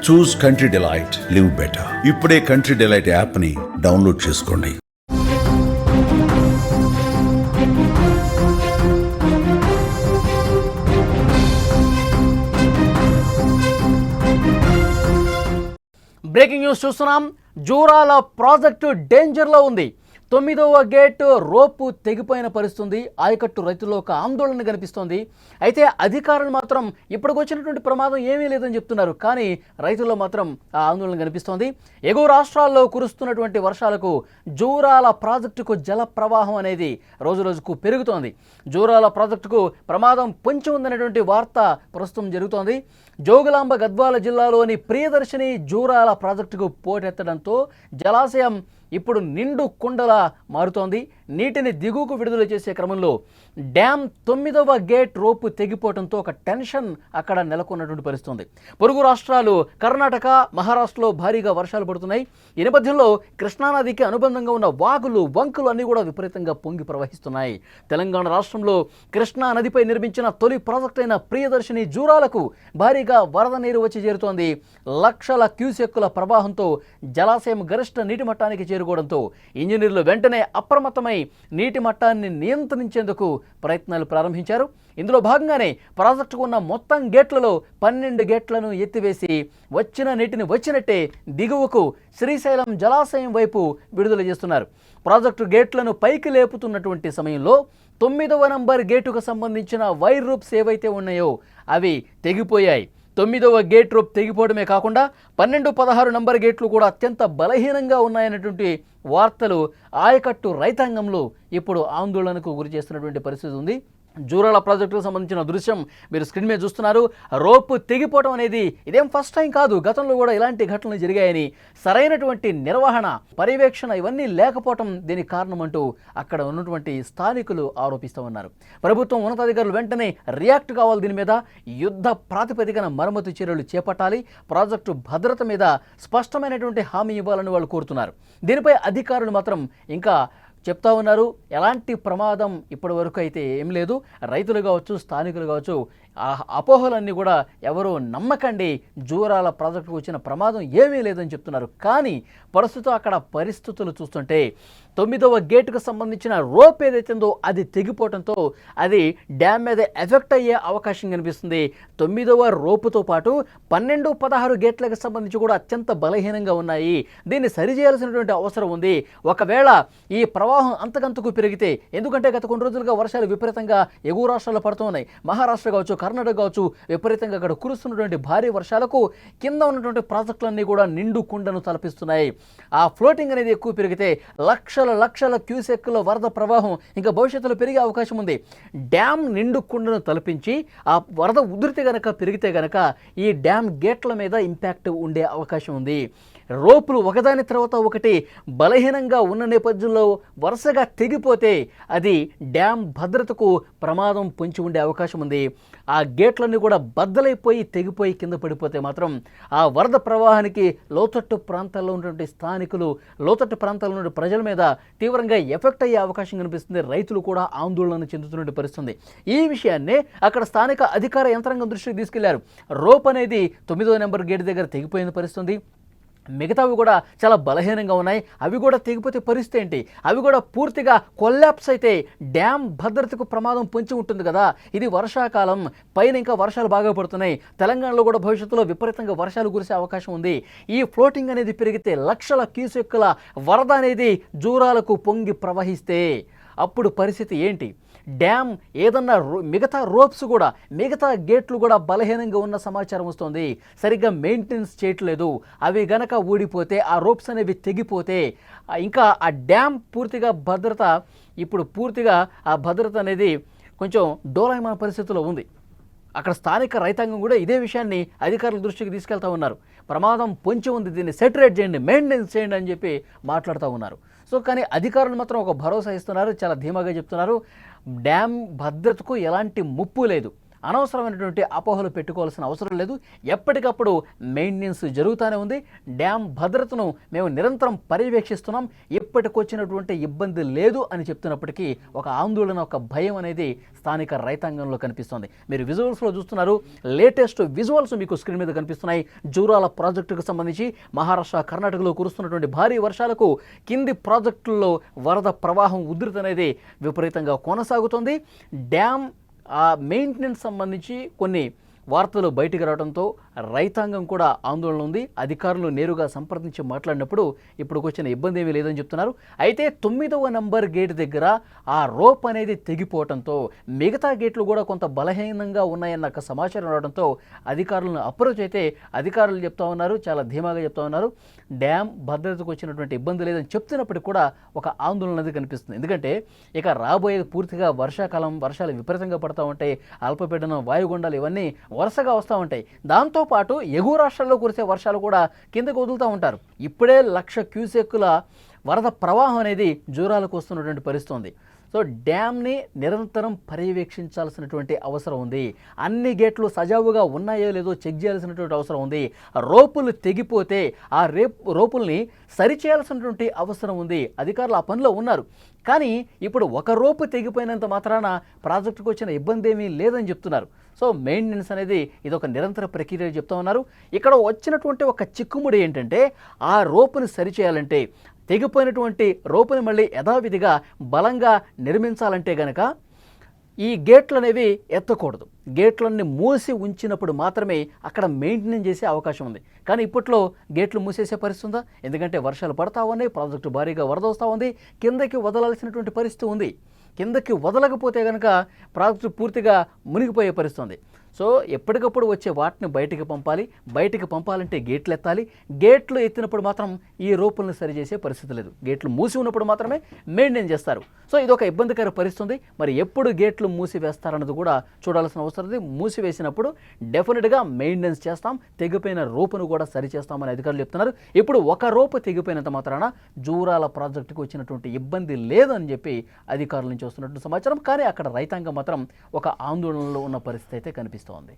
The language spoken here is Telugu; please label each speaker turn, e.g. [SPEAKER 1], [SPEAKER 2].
[SPEAKER 1] చూస్ కంట్రీ డిలైట్, లివ్ బెటర్. ఇప్పుడే కంట్రీ డిలైట్ యాప్ని డౌన్లోడ్ చేసుకోండి.
[SPEAKER 2] బ్రేకింగ్ న్యూస్ చూస్తున్నాం. జూరాల ప్రాజెక్టు డేంజర్లో ఉంది. 9వ గేటు రోపు తెగిపోయిన పరిస్థితుంది. ఆయకట్టు రైతుల్లో ఒక ఆందోళన కనిపిస్తోంది. అయితే అధికారులు మాత్రం ఇప్పటికి వచ్చినటువంటి ప్రమాదం ఏమీ లేదని చెప్తున్నారు. కానీ రైతుల్లో మాత్రం ఆ ఆందోళన కనిపిస్తోంది. ఎగువ రాష్ట్రాల్లో కురుస్తున్నటువంటి వర్షాలకు జూరాల ప్రాజెక్టుకు జల ప్రవాహం అనేది రోజు రోజుకు పెరుగుతోంది. జూరాల ప్రాజెక్టుకు ప్రమాదం పొంచి ఉందనేటువంటి వార్త ప్రస్తుతం జరుగుతోంది. జోగులాంబ గద్వాల జిల్లాలోని ప్రియదర్శిని జూరాల ప్రాజెక్టుకు పోటెత్తడంతో జలాశయం ఇప్పుడు నిండు కుండలా మారుతోంది. నీటిని దిగువకు విడుదల చేసే క్రమంలో డ్యామ్ 9వ గేట్ రోపు తెగిపోవడంతో ఒక టెన్షన్ అక్కడ నెలకొన్నటువంటి పరిస్థితుంది. పొరుగు రాష్ట్రాలు కర్ణాటక, మహారాష్ట్రలో భారీగా వర్షాలు పడుతున్నాయి. ఈ నేపథ్యంలో కృష్ణానదికి అనుబంధంగా ఉన్న వాగులు, వంకులు అన్నీ కూడా విపరీతంగా పొంగి ప్రవహిస్తున్నాయి. తెలంగాణ రాష్ట్రంలో కృష్ణా నదిపై నిర్మించిన తొలి ప్రాజెక్ట్ అయిన ప్రియదర్శిని జూరాలకు భారీగా వరద నీరు వచ్చి చేరుతోంది. లక్షల క్యూసెక్కుల ప్రవాహంతో జలాశయం గరిష్ట నీటి మట్టానికి చేరుకోవడంతో ఇంజనీర్లు వెంటనే అప్రమత్తమై నీటి మట్టాన్ని నియంత్రించేందుకు ప్రయత్నాలు ప్రారంభించారు. ఇందులో భాగంగానే ప్రాజెక్టుకు ఉన్న మొత్తం గేట్లలో 12 గేట్లను ఎత్తివేసి వచ్చిన నీటిని వచ్చినట్టే దిగువకు శ్రీశైలం జలాశయం వైపు విడుదల చేస్తున్నారు. ప్రాజెక్టు గేట్లను పైకి లేపుతున్నటువంటి సమయంలో 9వ నంబర్ గేటుకు సంబంధించిన వైర్ రూప్స్ ఏవైతే ఉన్నాయో అవి తెగిపోయాయి. 9వ గేట్ రూప్ తెగిపోవడమే కాకుండా 12, 16 నంబర్ గేట్లు కూడా అత్యంత బలహీనంగా ఉన్నాయనేటువంటి వార్తలు ఆయకట్టు రైతాంగంలో ఇప్పుడు ఆందోళనకు గురి చేస్తున్నటువంటి పరిస్థితి ఉంది. జూరాల ప్రాజెక్టుకు సంబంధించిన దృశ్యం మీరు స్క్రీన్ మీద చూస్తున్నారు. రోపు తెగిపోవడం అనేది ఇదేం ఫస్ట్ టైం కాదు. గతంలో కూడా ఇలాంటి ఘటనలు జరిగాయని, సరైనటువంటి నిర్వహణ, పర్యవేక్షణ ఇవన్నీ లేకపోవటం దీనికి కారణం అంటూ అక్కడ ఉన్నటువంటి స్థానికులు ఆరోపిస్తూ ఉన్నారు. ప్రభుత్వం ఉన్నతాధికారులు వెంటనే రియాక్ట్ కావాలి. దీని మీద యుద్ధ ప్రాతిపదికన మరమ్మతు చర్యలు చేపట్టాలి. ప్రాజెక్టు భద్రత మీద స్పష్టమైనటువంటి హామీ ఇవ్వాలని వాళ్ళు కోరుతున్నారు. దీనిపై అధికారులు మాత్రం ఇంకా చెప్తా ఉన్నారు. ఎలాంటి ప్రమాదం ఇప్పటి వరకు అయితే ఏం లేదు. రైతులు కావచ్చు, స్థానికులు కావచ్చు, ఆ అపోహలన్నీ కూడా ఎవరు నమ్మకండి. జూరాల ప్రాజెక్టుకు వచ్చిన ప్రమాదం ఏమీ లేదని చెప్తున్నారు. కానీ ప్రస్తుతం అక్కడ పరిస్థితులు చూస్తుంటే 9వ గేటుకు సంబంధించిన రోప్ ఏదైతుందో అది తెగిపోవడంతో అది డ్యామ్ మీద ఎఫెక్ట్ అయ్యే అవకాశం కనిపిస్తుంది. 9వ రోపుతో పాటు 12, 16 గేట్లకు సంబంధించి కూడా అత్యంత బలహీనంగా ఉన్నాయి. దీన్ని సరిచేయాల్సినటువంటి అవసరం ఉంది. ఒకవేళ ఈ ప్రవాహం అంతకంతకు పెరిగితే, ఎందుకంటే గత కొన్ని రోజులుగా వర్షాలు విపరీతంగా ఎగువ రాష్ట్రాల్లో పడుతున్నాయి. మహారాష్ట్ర కావచ్చు, కర్ణాటక కావచ్చు, విపరీతంగా అక్కడ కురుస్తున్నటువంటి భారీ వర్షాలకు కింద ఉన్నటువంటి ప్రాజెక్టులన్నీ కూడా నిండు కుండను తలపిస్తున్నాయి. ఆ ఫ్లోటింగ్ అనేది ఎక్కువ పెరిగితే లక్షల క్యూసెక్కుల వరద ప్రవాహం ఇంకా భవిష్యత్తులో పెరిగే అవకాశం ఉంది. డ్యామ్ నిండు కుండను తలపించి ఆ వరద ఉధృతి గనక పెరిగితే గనక ఈ డ్యామ్ గేట్ల మీద ఇంపాక్ట్ ఉండే అవకాశం ఉంది. రోపులు ఒకదాని తర్వాత ఒకటి బలహీనంగా ఉన్న నేపథ్యంలో వరుసగా తెగిపోతే అది డ్యామ్ భద్రతకు ప్రమాదం పొంచి ఉండే అవకాశం ఉంది. ఆ గేట్లన్నీ కూడా బద్దలైపోయి తెగిపోయి కింద పడిపోతే మాత్రం ఆ వరద ప్రవాహానికి లోతట్టు ప్రాంతాల్లో ఉన్నటువంటి స్థానికులు, లోతట్టు ప్రాంతాల్లో ఉన్న ప్రజల మీద తీవ్రంగా ఎఫెక్ట్ అయ్యే అవకాశం కనిపిస్తుంది. రైతులు కూడా ఆందోళన చెందుతున్న పరిస్థితుంది. ఈ విషయాన్నే అక్కడ స్థానిక అధికార యంత్రాంగం దృష్టికి తీసుకెళ్లారు. రోప్ అనేది 9వ నెంబర్ గేట్ దగ్గర తెగిపోయిన పరిస్థితుంది. మిగతావి కూడా చాలా బలహీనంగా ఉన్నాయి. అవి కూడా తెగిపోతే పరిస్థితి ఏంటి? అవి కూడా పూర్తిగా కొల్లాప్స్ అయితే డ్యామ్ భద్రతకు ప్రమాదం పొంచి ఉంటుంది కదా. ఇది వర్షాకాలం, పైన ఇంకా వర్షాలు బాగా పడుతున్నాయి. తెలంగాణలో కూడా భవిష్యత్తులో విపరీతంగా వర్షాలు కురిసే అవకాశం ఉంది. ఈ ఫ్లోటింగ్ అనేది పెరిగితే లక్షల క్యూసెక్కుల వరద అనేది జూరాలకు పొంగి ప్రవహిస్తే అప్పుడు పరిస్థితి ఏంటి? డ్యామ్ ఏదన్నా మిగతా రోప్స్ కూడా, మిగతా గేట్లు కూడా బలహీనంగా ఉన్న సమాచారం వస్తుంది. సరిగ్గా మెయింటెనెన్స్ చేయట్లేదు. అవి గనక ఊడిపోతే, ఆ రోప్స్ అనేవి తెగిపోతే ఇంకా ఆ డ్యామ్ పూర్తిగా భద్రత, ఇప్పుడు పూర్తిగా ఆ భద్రత అనేది కొంచెం డోలాయమాన పరిస్థితిలో ఉంది. అక్కడ స్థానిక రైతాంగం కూడా ఇదే విషయాన్ని అధికారుల దృష్టికి తీసుకెళ్తా ఉన్నారు. ప్రమాదం పొంచి ఉంది, దీన్ని సెటరేట్ చేయండి, మెయింటెనెన్స్ చేయండి అని చెప్పి మాట్లాడుతూ ఉన్నారు. సో కానీ అధికారులు మాత్రం ఒక భరోసా ఇస్తున్నారు, చాలా ధీమాగా చెప్తున్నారు. డ్యామ్ భద్రతకు ఎలాంటి ముప్పు లేదు. అనవసరమైనటువంటి అపోహలు పెట్టుకోవాల్సిన అవసరం లేదు. ఎప్పటికప్పుడు మెయింటెనెన్స్ జరుగుతూనే ఉంది. డ్యామ్ భద్రతను మేము నిరంతరం పర్యవేక్షిస్తున్నాం. ఇప్పటికొచ్చినటువంటి ఇబ్బంది లేదు అని చెప్తున్నప్పటికీ ఒక ఆందోళన, ఒక భయం అనేది స్థానిక రైతాంగంలో కనిపిస్తోంది. మీరు విజువల్స్లో చూస్తున్నారు, లేటెస్ట్ విజువల్స్ మీకు స్క్రీన్ మీద కనిపిస్తున్నాయి. జూరాల ప్రాజెక్టుకు సంబంధించి మహారాష్ట్ర, కర్ణాటకలో కురుస్తున్నటువంటి భారీ వర్షాలకు కింది ప్రాజెక్టుల్లో వరద ప్రవాహం ఉధృతి అనేది విపరీతంగా కొనసాగుతుంది. డ్యామ్ మెయింటెనెన్స్ సంబంధించి కొన్ని వార్తలు బయటికి రావడంతో రైతాంగం కూడా ఆందోళన ఉంది. అధికారులు నేరుగా సంప్రదించి మాట్లాడినప్పుడు ఇప్పుడు వచ్చిన ఇబ్బంది ఏమీ లేదని చెప్తున్నారు. అయితే 9వ నంబర్ గేట్ దగ్గర ఆ రోప్ అనేది తెగిపోవడంతో మిగతా గేట్లు కూడా కొంత బలహీనంగా ఉన్నాయన్న సమాచారం రావడంతో అధికారులను అప్రోచ్ అయితే అధికారులు చెప్తా ఉన్నారు, చాలా ధీమాగా చెప్తా ఉన్నారు, డ్యామ్ భద్రతకు వచ్చినటువంటి ఇబ్బంది లేదని చెప్తున్నప్పటికీ కూడా ఒక ఆందోళన అనేది కనిపిస్తుంది. ఎందుకంటే ఇక రాబోయేది పూర్తిగా వర్షాకాలం, వర్షాలు విపరీతంగా పడతా ఉంటాయి, అల్పపీడనం, వాయుగుండాలు ఇవన్నీ వరుసగా వస్తూ ఉంటాయి. దాంతోపాటు ఎగువ రాష్ట్రాల్లో కురిసే వర్షాలు కూడా కిందకు వదులుతూ ఉంటారు. ఇప్పుడే 1,00,000 క్యూసెక్కుల వరద ప్రవాహం అనేది జూరాలకు వస్తున్నటువంటి పరిస్థితి ఉంది. సో డ్యామ్ని నిరంతరం పర్యవేక్షించాల్సినటువంటి అవసరం ఉంది. అన్ని గేట్లు సజావుగా ఉన్నాయో లేదో చెక్ చేయాల్సినటువంటి అవసరం ఉంది. రోపులు తెగిపోతే ఆ రోపుల్ని సరిచేయాల్సినటువంటి అవసరం ఉంది. అధికారులు ఆ పనిలో ఉన్నారు. కానీ ఇప్పుడు ఒక రోపు తెగిపోయినంత మాత్రాన ప్రాజెక్టుకు వచ్చిన ఇబ్బంది ఏమీ లేదని చెప్తున్నారు. సో మెయింటెనెన్స్ అనేది ఇది ఒక నిరంతర ప్రక్రియ చెప్తా ఉన్నారు. ఇక్కడ వచ్చినటువంటి ఒక చిక్కుముడి ఏంటంటే ఆ రోపుని సరిచేయాలంటే, తెగిపోయినటువంటి రోపుని మళ్ళీ యథావిధిగా బలంగా నిర్మించాలంటే గనక ఈ గేట్లు అనేవి ఎత్తకూడదు. గేట్లన్నీ మూసి ఉంచినప్పుడు మాత్రమే అక్కడ మెయింటెనెన్స్ చేసే అవకాశం ఉంది. కానీ ఇప్పట్లో గేట్లు మూసేసే పరిస్థితి ఉందా? ఎందుకంటే వర్షాలు పడతా ఉన్నాయి, ప్రాజెక్టు భారీగా వరద వస్తూ ఉంది, కిందకి వదలాల్సినటువంటి పరిస్థితి ఉంది. కిందకి వదలకపోతే కనుక ప్రాజెక్టు పూర్తిగా మునిగిపోయే పరిస్థితి ఉంది. సో ఎప్పటికప్పుడు వచ్చే వాటిని బయటికి పంపాలి. బయటికి పంపాలంటే గేట్లు ఎత్తాలి. గేట్లు ఎత్తినప్పుడు మాత్రం ఈ రోపులను సరిచేసే పరిస్థితి లేదు. గేట్లు మూసి ఉన్నప్పుడు మాత్రమే మెయింటైన్ చేస్తారు. సో ఇది ఒక ఇబ్బందికర పరిస్థితి ఉంది. మరి ఎప్పుడు గేట్లు మూసివేస్తారన్నది కూడా చూడాల్సిన అవసరం ఉంది. మూసివేసినప్పుడు డెఫినెట్గా మెయింటెనెన్స్ చేస్తాం, తెగిపోయిన రోపును కూడా సరిచేస్తామని అధికారులు చెప్తున్నారు. ఇప్పుడు ఒక రోపు తెగిపోయినంత మాత్రాన జూరాల ప్రాజెక్టుకు వచ్చినటువంటి ఇబ్బంది లేదని చెప్పి అధికారుల నుంచి వస్తున్నట్టు సమాచారం. కానీ అక్కడ రైతాంగం మాత్రం ఒక ఆందోళనలో ఉన్న పరిస్థితి అయితే కనిపిస్తోంది.